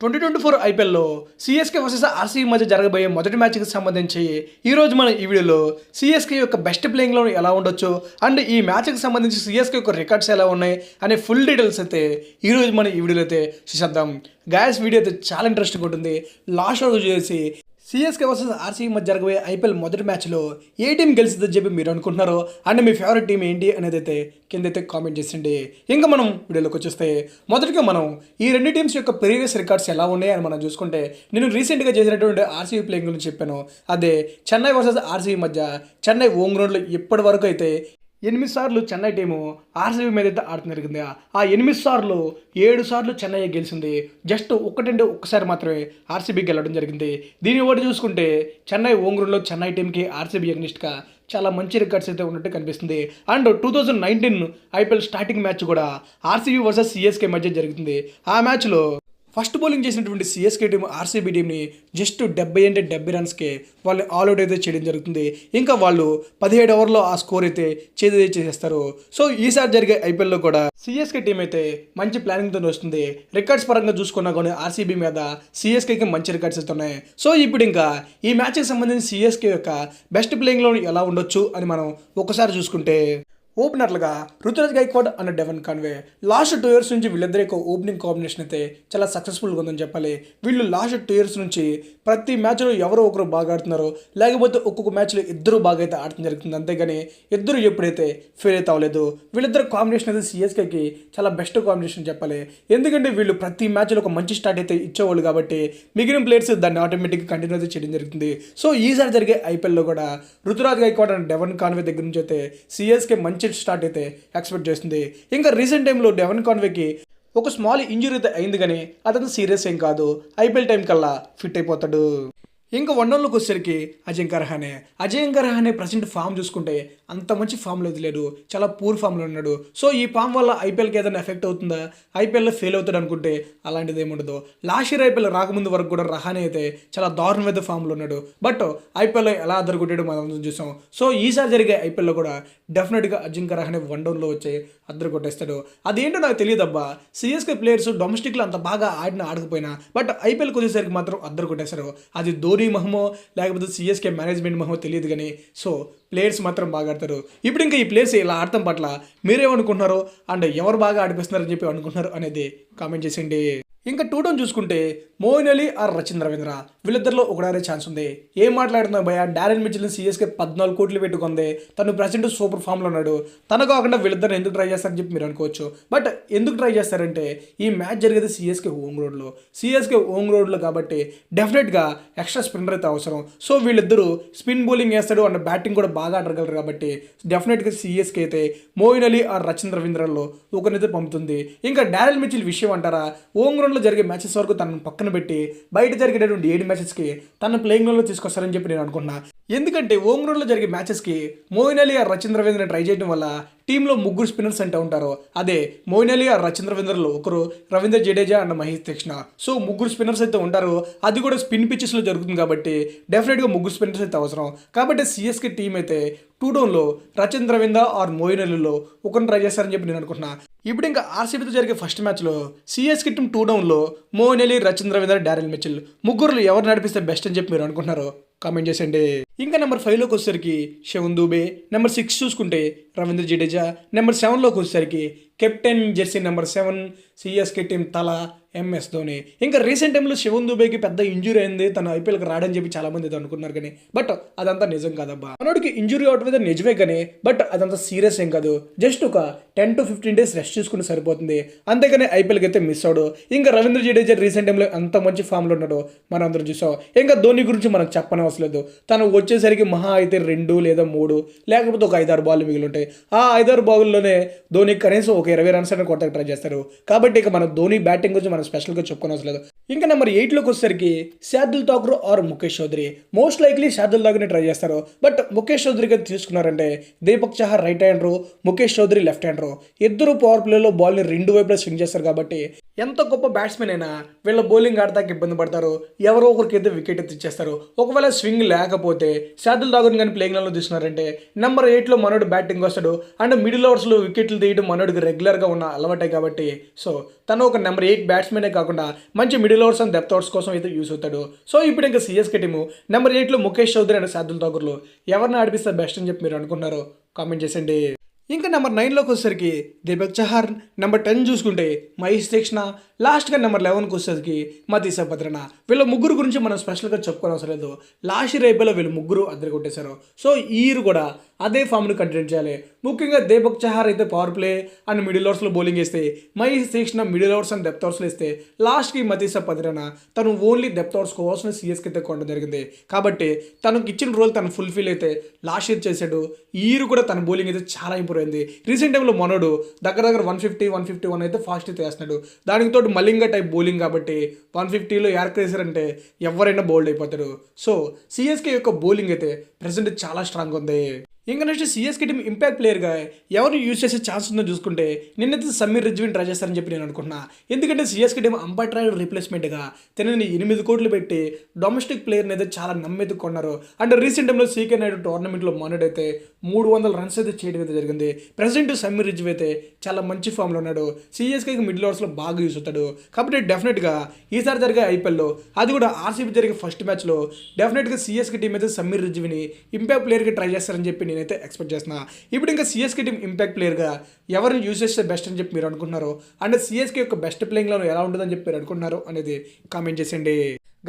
2024 ఐపీఎల్లో CSK versus RCB మధ్య జరగబోయే మొదటి మ్యాచ్కి సంబంధించి ఈరోజు మనం ఈ వీడియోలో సిఎస్కే యొక్క బెస్ట్ ప్లేయింగ్లో ఎలా ఉండొచ్చు అండ్ ఈ మ్యాచ్కి సంబంధించి సిఎస్కే యొక్క రికార్డ్స్ ఎలా ఉన్నాయి అనే ఫుల్ డీటెయిల్స్ అయితే ఈరోజు మనం ఈ వీడియోలో అయితే చూసేద్దాం. గాయస్ వీడియో అయితే చాలా ఇంట్రెస్టింగ్ ఉంటుంది. లాస్ట్ రోజు చేసి సిఎస్కే వర్సెస్ ఆర్సీబీ మధ్య జరగబోయే ఐపీఎల్ మొదటి మ్యాచ్లో ఏ టీం గెలిచిందని చెప్పి మీరు అనుకుంటున్నారో అండ్ మీ ఫేవరెట్ టీం ఏంటి అనేది అయితే కిందైతే కామెంట్ చేసిండి. ఇంకా మనం వీడియోలోకి వచ్చేస్తే మొదటిగా మనం ఈ రెండు టీమ్స్ యొక్క ప్రీవియస్ రికార్డ్స్ ఎలా ఉన్నాయి అని మనం చూసుకుంటే నేను రీసెంట్గా చేసినటువంటి ఆర్సీబీ ప్లేయింగ్ గురించి చెప్పాను. అదే చెన్నై వర్సెస్ ఆర్సీబీ మధ్య చెన్నై హోమ్ గ్రౌండ్లో ఇప్పటి వరకు అయితే 8 సార్లు చెన్నై టీము ఆర్సీబీ మీద అయితే ఆడుతూ జరిగింది. ఆ 8 సార్లు 7 సార్లు చెన్నై గెలిచింది. జస్ట్ ఒక్కసారి మాత్రమే ఆర్సీబీ గెలవడం జరిగింది. దీన్ని బట్టి చూసుకుంటే చెన్నై హోమ్ గ్రౌండ్లో చెన్నై టీంకి ఆర్సీబీ అగ్నిస్ట్గా చాలా మంచి రికార్డ్స్ అయితే ఉన్నట్టు కనిపిస్తుంది. అండ్ 2019 ఐపీఎల్ స్టార్టింగ్ మ్యాచ్ కూడా ఆర్సీబీ వర్సెస్ సిఎస్కే మధ్య జరుగుతుంది. ఆ మ్యాచ్లో ఫస్ట్ బౌలింగ్ చేసినటువంటి సిఎస్కే టీం ఆర్సీబీ టీంని జస్ట్ 70 రన్స్కే వాళ్ళు ఆల్అౌట్ అయితే చేయడం జరుగుతుంది. ఇంకా వాళ్ళు 17 ఓవర్లో ఆ స్కోర్ అయితే చేసేస్తారు. సో ఈసారి జరిగే ఐపీఎల్లో కూడా సిఎస్కే టీం అయితే మంచి ప్లానింగ్తో వస్తుంది. రికార్డ్స్ పరంగా చూసుకున్నా కానీ ఆర్సీబీ మీద సిఎస్కేకి మంచి రికార్డ్స్ ఇస్తున్నాయి. సో ఇప్పుడు ఇంకా ఈ మ్యాచ్కి సంబంధించి సిఎస్కే యొక్క బెస్ట్ ప్లేయింగ్లో ఎలా ఉండొచ్చు అని మనం ఒకసారి చూసుకుంటే ఓపెనర్లుగా Ruturaj Gaikwad and Devon Conway last 2 years నుంచి వీళ్ళిద్దరి యొక్క ఓపెనింగ్ కాంబినేషన్ అయితే చాలా సక్సెస్ఫుల్గా ఉందని చెప్పాలి. వీళ్ళు లాస్ట్ 2 years నుంచి ప్రతి మ్యాచ్లో ఎవరో ఒకరు బాగా ఆడుతున్నారు, లేకపోతే ఒక్కొక్క మ్యాచ్లో ఇద్దరు బాగా అయితే ఆడటం జరుగుతుంది. అంతేగాని ఇద్దరు ఎప్పుడైతే ఫెయిల్ అయితే అవ్వలేదు. వీళ్ళిద్దరు కాంబినేషన్ అయితే సిఎస్కేకి చాలా బెస్ట్ కాంబినేషన్ చెప్పాలి. ఎందుకంటే వీళ్ళు ప్రతి మ్యాచ్లో ఒక మంచి స్టార్ట్ అయితే ఇచ్చేవాళ్ళు కాబట్టి మిగిలిన ప్లేయర్స్ దాన్ని ఆటోమేటిక్గా కంటిన్యూ అయితే చేయడం జరుగుతుంది. సో ఈసారి జరిగే ఐపీఎల్లో కూడా Ruturaj Gaikwad and Devon Conway దగ్గర నుంచి అయితే సిఎస్కే మంచి స్టార్ట్ అయితే ఎక్స్పెక్ట్ చేస్తుంది. ఇంకా రీసెంట్ టైంలో డెవన్ కాన్వేకి ఒక స్మాల్ ఇంజురీ అయితే అయింది, కానీ అదంతా సీరియస్ ఏం కాదు. ఐపీఎల్ టైం కల్లా ఫిట్ అయిపోతాడు. ఇంకా వన్డౌన్లోకి వచ్చేసరికి అజింక్య రహానే ప్రజెంట్ ఫామ్ చూసుకుంటే అంత మంచి ఫామ్లో అయితే లేడు, చాలా పూర్ ఫామ్లో ఉన్నాడు. సో ఈ ఫామ్ వల్ల ఐపీఎల్కి ఏదైనా ఎఫెక్ట్ అవుతుందా, ఐపీఎల్లో ఫెయిల్ అవుతాడు అనుకుంటే అలాంటిది ఏముండదు. లాస్ట్ ఇయర్ ఐపీఎల్ రాకముందు వరకు కూడా రహానే అయితే చాలా దారుణమైన ఫామ్లో ఉన్నాడు. బట్ ఐపీఎల్లో ఎలా అద్దరుకొట్టాడో మనం చూసాం. సో ఈసారి జరిగే ఐపీఎల్లో కూడా డెఫినెట్గా అజింక్య రహానే వన్డౌన్లో వచ్చి అద్దరు కొట్టేస్తాడు. అదేంటో నాకు తెలియదబ్బా. సిఎస్కే ప్లేయర్స్ డొమెస్టిక్లో అంత బాగా ఆడకపోయినా బట్ ఐపీఎల్కి వచ్చేసరికి మాత్రం అద్దరు కొట్టేస్తారు. అది ధోని మహమో లేకపోతే సిఎస్కే మేనేజ్మెంట్ మహమో తెలియదు, కానీ సో ప్లేయర్స్ మాత్రం బాగా ఆడతారు. ఇప్పుడు ఇంకా ఈ ప్లేయర్స్ ఇలా ఆడటం పట్ల మీరేమనుకుంటున్నారో అండ్ ఎవరు బాగా ఆడిపిస్తున్నారని చెప్పి అనుకుంటున్నారు అనేది కామెంట్ చేసేయండి. ఇంకా 2 డౌన్ చూసుకుంటే మోయిన్ అలీ ఆర్ రచిన్ రవీంద్ర వీళ్ళిద్దరిలో ఒకడారే ఛాన్స్ ఉంది. ఏం మాట్లాడుతున్నా భయ, డారెన్ మిచెల్ని సిఎస్కే 14 కోట్లు పెట్టుకుంది. తను ప్రజెంట్ సూపర్ ఫామ్లో ఉన్నాడు. తను కాకుండా వీళ్ళిద్దరు ఎందుకు ట్రై చేస్తారని చెప్పి మీరు అనుకోవచ్చు. బట్ ఎందుకు ట్రై చేస్తారంటే ఈ మ్యాచ్ జరిగేది సిఎస్కే హోమ్ గ్రౌండ్లో కాబట్టి డెఫినెట్గా ఎక్స్ట్రా స్పిన్నర్ అయితే అవసరం. సో వీళ్ళిద్దరూ స్పిన్ బౌలింగ్ వేస్తాడు అండ్ బ్యాటింగ్ కూడా బాగా ఆడగలరు కాబట్టి డెఫినెట్గా సిఎస్కే అయితే మోయిన్ అలీ ఆర్ రచిన్ రవీంద్రలో ఒకరినైతే పంపుతుంది. ఇంకా డారెన్ మిచెల్ విషయం అంటారా, హోమ్ గ్రౌండ్లో జరిగే మ్యాచెస్ వరకు తనను పక్కన పెట్టి బయట జరిగేటటువంటి 7 మ్యాచెస్కి తన ప్లేయింగ్ లో తీసుకొస్తారని చెప్పి నేను అనుకుంటున్నా. ఎందుకంటే హోమ్ గ్రౌండ్లో జరిగే మ్యాచెస్కి మోయిన్ అలీ ఆర్ రచిన్ రవీంద్ర ట్రై చేయడం వల్ల టీంలో 3 స్పిన్నర్స్ అంటే ఉంటారు. అదే మోయిన్ అలీ ఆర్ రచిన్ రవీంద్రలో ఒకరు Ravindra Jadeja and Mahesh Theekshana. So 3 spinners అయితే ఉంటారు. అది కూడా స్పిన్ పిచ్చెస్లో జరుగుతుంది కాబట్టి డెఫినెట్గా 3 స్పిన్నర్స్ అయితే అవసరం. కాబట్టి సిఎస్కే టీం అయితే 2 డౌన్లో రచిన్ రవీంద్ర ఆర్ మోయిన్ అలీలో ఒకరిని ట్రై చేస్తారని చెప్పి నేను అనుకుంటున్నా. ఇప్పుడు ఇంకా ఆర్సీబీతో జరిగే ఫస్ట్ మ్యాచ్లో సిఎస్కే టీం 2 డౌన్లో మోయిన్ అలీ, రచిన్ రవీంద్ర, డారెన్ మిచెల్ ముగ్గురులో ఎవరు నడిపిస్తే బెస్ట్ అని చెప్పి మీరు అనుకుంటున్నారో కామెంట్ చేసేయండి. ఇంకా నెంబర్ 5లోకి వచ్చేసరికి శివన్ దూబే, నెంబర్ 6 చూసుకుంటే రవీంద్ర జడేజా, నెంబర్ 7లోకి వచ్చేసరికి captain Jersey number 7 CSK team తల ఎంఎస్ ధోని. ఇంకా రీసెంట్ టైంలో శివన్ దూబేకి పెద్ద ఇంజురీ అయింది, తను ఐపీఎల్కి రాడని చెప్పి చాలా మంది అనుకున్నారు, కానీ బట్ అదంతా నిజం కాదబ్బా. మనోడికి ఇంజురీ అవటం అయితే నిజమే, కానీ బట్ అదంతా సీరియస్ ఏం కాదు. జస్ట్ ఒక 10 to 15 days రెస్ట్ చేసుకుని సరిపోతుంది. అంతేగాని ఐపీఎల్కి అయితే మిస్ అవడు. ఇంకా రవీంద్ర జడేజా రీసెంట్ టైంలో ఎంత మంచి ఫామ్లో ఉన్నాడో మనం అందరం చూసాం. ఇంకా ధోని గురించి మనకు చెప్పనవసరం లేదు. తను వచ్చేసరికి మహా అయితే 2 లేదా 3 లేకపోతే ఒక 5-6 బాల్ మిగిలి ఉంటాయి. ఆ 5-6 బాల్లోనే ధోని కనీసం ఒక 20 runs అని కొట్టడానికి ట్రై చేస్తారు. కాబట్టి ఇక మన ధోని బ్యాటింగ్ గురించి మనం స్పెషల్గా చెప్పుకోనవసరం లేదు. ఇంకా నెంబర్ 8లోకి వచ్చేసరికి Shardul Thakur or Mukesh Choudhary. Most likely Shardul ఠాకూర్ని ట్రై చేస్తారు. బట్ ముఖేష్ చౌదరికి తీసుకున్నారంటే Deepak Chahar right hander, Mukesh Choudhary left hander. ఇద్దరు పవర్ ప్లేలో బాల్ని 2 వైపులా స్వింగ్ చేస్తారు కాబట్టి ఎంత గొప్ప బ్యాట్స్మెన్ అయినా వీళ్ళ బౌలింగ్ ఆడతాకి ఇబ్బంది పడతారు. ఎవరో ఒకరికైతే వికెట్ అయితే ఇచ్చేస్తారు. ఒకవేళ స్వింగ్ లేకపోతే శార్దుల్ ఠాకూర్ కానీ ప్లేయింగ్ లైన్లో తీసుకున్నారంటే నెంబర్ 8లో మనోడు బ్యాటింగ్ వస్తాడు అండ్ మిడిల్ ఓవర్స్లో వికెట్లు తీయడం మనోడికి రెగ్యులర్గా ఉన్న అలవాటే కాబట్టి సో తను ఒక నెంబర్ 8 బ్యాట్స్మెనే కాకుండా మంచి middle overs and depth overs కోసం అయితే యూస్ అవుతాడు. సో ఇప్పుడు ఇంకా సిఎస్కే టీము నెంబర్ 8లో ముఖేష్ చౌదరి అండ్ శార్దుల్ ఠాకూర్లు ఎవరిని ఆడిపిస్తే బెస్ట్ అని చెప్పి మీరు అనుకున్నారో కామెంట్ చేసేయండి. ఇంకా నెంబర్ 9లోకి వచ్చేసరికి దీపక్ చహార్, నెంబర్ 10 చూసుకుంటే మహేష్ తీక్షణ, లాస్ట్గా నెంబర్ 11కి వచ్చేసరికి మతీసా పత్రన. వీళ్ళ ముగ్గురు గురించి మనం స్పెషల్గా చెప్పుకోవడం అవసరం లేదు. లాస్ట్ ఇయర్ ఐపీఎల్లో వీళ్ళు ముగ్గురు అద్దరు కొట్టేశారు. సో ఈ ఇయర్ కూడా అదే ఫామ్ను కంటిన్యూ చేయాలి. ముఖ్యంగా దీపక్ చహార్ అయితే పవర్ ప్లే అండ్ మిడిల్ ఓవర్స్లో బౌలింగ్ వేస్తే, Mahesh Theekshana middle overs and depth ఓవర్స్లో వేస్తే, లాస్ట్కి మతీసా పత్రన తను ఓన్లీ డెప్త్ ఓవర్స్ కోవాల్సిన సిఎస్కి అయితే కొనడం జరిగింది. కాబట్టి తనకు ఇచ్చిన రోల్ తను ఫుల్ఫిల్ అయితే లాస్ట్ ఇయర్ చేశాడు. ఈ ఇయర్ కూడా తన బౌలింగ్ అయితే చాలా ఇంప్రూవ్ అయింది. రీసెంట్ టైంలో మనోడు దగ్గర 150-151 అయితే ఫాస్ట్ అయితే వేస్తున్నాడు. దానికి తోడు మలింగ టైప్ బౌలింగ్ కాబట్టి 150లో యార్క్ వేసారంటే ఎవరైనా బౌల్డ్ అయిపోతాడు. సో సిఎస్కే యొక్క బౌలింగ్ అయితే ప్రెసెంట్ చాలా స్ట్రాంగ్ ఉంది. ఇంకా నెక్స్ట్ సిఎస్కే టీమ్ ఇంపాక్ట్ ప్లేయర్గా ఎవరు యూజ్ చేసే ఛాన్స్ ఉందో చూసుకుంటే నిన్నైతే సమీర్ రిజ్వీని ట్రై చేస్తారని చెప్పి నేను అనుకుంటున్నా. ఎందుకంటే సిఎస్కే టీమ్ అంపైర్ ట్రయల్ రీప్లేస్మెంట్గా తనని 8 కోట్లు పెట్టి డొమెస్టిక్ ప్లేయర్ని అయితే చాలా నమ్మెది కొన్నారు. అండ్ రీసెంట్ టైంలో సీకే నాయుడు టోర్నమెంట్లో మొన్నడైతే 300 రన్స్ అయితే చేయడం అయితే జరిగింది. ప్రెసెంట్ సమీర్ రిజ్వీ అయితే చాలా మంచి ఫామ్లో ఉన్నాడు. సిఎస్కేకి మిడిల్ ఓవర్స్లో బాగా యూస్ అవుతాడు. కాబట్టి డెఫినెట్గా ఈసారి జరిగే ఐపీఎల్లో అది కూడా ఆర్సీబీ జరిగే ఫస్ట్ మ్యాచ్లో డెఫినెట్గా సిఎస్కే టీం అయితే సమీర్ రిజ్వీని ఇంపాక్ట్ ప్లేయర్కి ట్రై చేస్తారని చెప్పి నేనైతే ఎక్స్పెక్ట్ చేస్తున్నా. ఇప్పుడు ఇంకా సిఎస్కే టీం ఇంపాక్ట్ ప్లేయర్గా ఎవరిని యూజ్ చేస్తే బెస్ట్ అని చెప్పి మీరు అనుకుంటున్నారు, అండ్ సిఎస్కే యొక్క బెస్ట్ ప్లేయింగ్లో ఎలా ఉంటుందని చెప్పి మీరు అనుకుంటున్నారు అనేది కామెంట్ చేసేయండి.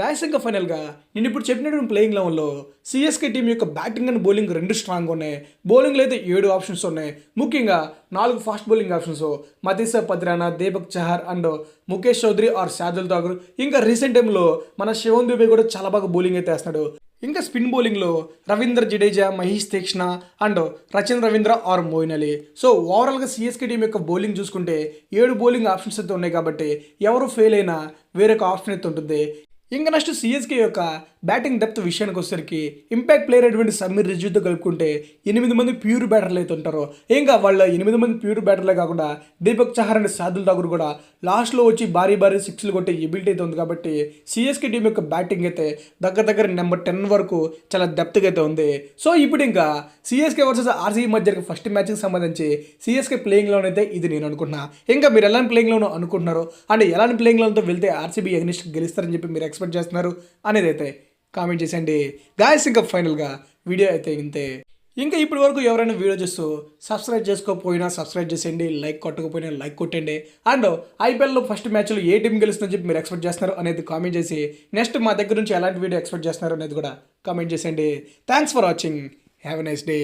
గాయస్ ఇంకా ఫైనల్గా నేను ఇప్పుడు చెప్పినటువంటి ప్లేయింగ్ లెవెల్లో సిఎస్కే టీం యొక్క బ్యాటింగ్ అండ్ బౌలింగ్ 2 స్ట్రాంగ్ ఉన్నాయి. బౌలింగ్లో అయితే 7 ఆప్షన్స్ ఉన్నాయి. ముఖ్యంగా 4 fast bowling options Matheesha Pathirana, Deepak Chahar and Mukesh Choudhary or Shardul Thakur. ఇంకా రీసెంట్ టైంలో మన శివన్ దుబే కూడా చాలా బాగా బౌలింగ్ అయితే వేస్తున్నాడు. ఇంకా స్పిన్ బౌలింగ్లో Ravindra Jadeja, Mahesh Theekshana and Rachin Ravindra or Moeen Ali. So ఓవరాల్గా సిఎస్కే టీం యొక్క బౌలింగ్ చూసుకుంటే 7 బౌలింగ్ ఆప్షన్స్ అయితే ఉన్నాయి. కాబట్టి ఎవరు ఫెయిల్ అయినా వేరొక ఆప్షన్ అయితే ఉంటుంది. ఇంకా నెక్స్ట్ సిఎస్కే యొక్క బ్యాటింగ్ డెప్త్ విషయానికి వచ్చేసరికి ఇంపాక్ట్ ప్లేయర్ అయినటువంటి సమీర్ రిజ్వీతో కలుపుకుంటే 8 మంది ప్యూర్ బ్యాటర్లు అయితే ఉంటారు. ఇంకా వాళ్ళ 8 మంది ప్యూర్ బ్యాటర్లే కాకుండా దీపక్ చహార్ అండ్ శార్దుల్ ఠాకూర్ కూడా లాస్ట్లో వచ్చి భారీ సిక్స్లు కొట్టే ఎబిలిటీ అయితే ఉంది. కాబట్టి సిఎస్కే టీం యొక్క బ్యాటింగ్ అయితే దగ్గర నెంబర్ 10 వరకు చాలా డెప్త్గా అయితే ఉంది. సో ఇప్పుడు ఇంకా సిఎస్కే వర్సెస్ ఆర్సీబీ మధ్య జరిగే ఫస్ట్ మ్యాచ్కి సంబంధించి సిఎస్కే ప్లేయింగ్లోనైతే ఇది నేను అనుకుంటున్నా. ఇంకా మీరు ఎలాంటి ప్లేయింగ్లోనూ అనుకుంటున్నారు అంటే ఎలాంటి ప్లేయింగ్లోతో వెళ్తే ఆర్సీబీ ఎగ్నిస్ట్ గెలుస్తారని చెప్పి మీరు ఎక్స్పెక్ట్ చేస్తున్నారు అనేది అయితే కామెంట్ చేసేయండి. గాయస్ ఇంకా ఫైనల్గా వీడియో అయితే ఇంతే. ఇంకా ఇప్పటి వరకు ఎవరైనా వీడియో చూస్తూ సబ్స్క్రైబ్ చేసుకోకపోయినా సబ్స్క్రైబ్ చేసేయండి, లైక్ కొట్టకపోయినా లైక్ కొట్టండి. అండ్ ఐపీఎల్లో ఫస్ట్ మ్యాచ్లో ఏ టీం గెలుస్తుందని చెప్పి మీరు ఎక్స్పెక్ట్ చేస్తున్నారు అనేది కామెంట్ చేసి నెక్స్ట్ మా దగ్గర నుంచి ఎలాంటి వీడియో ఎక్స్పెక్ట్ చేస్తున్నారు అనేది కూడా కామెంట్ చేసేయండి. Thanks for watching. Have a nice day.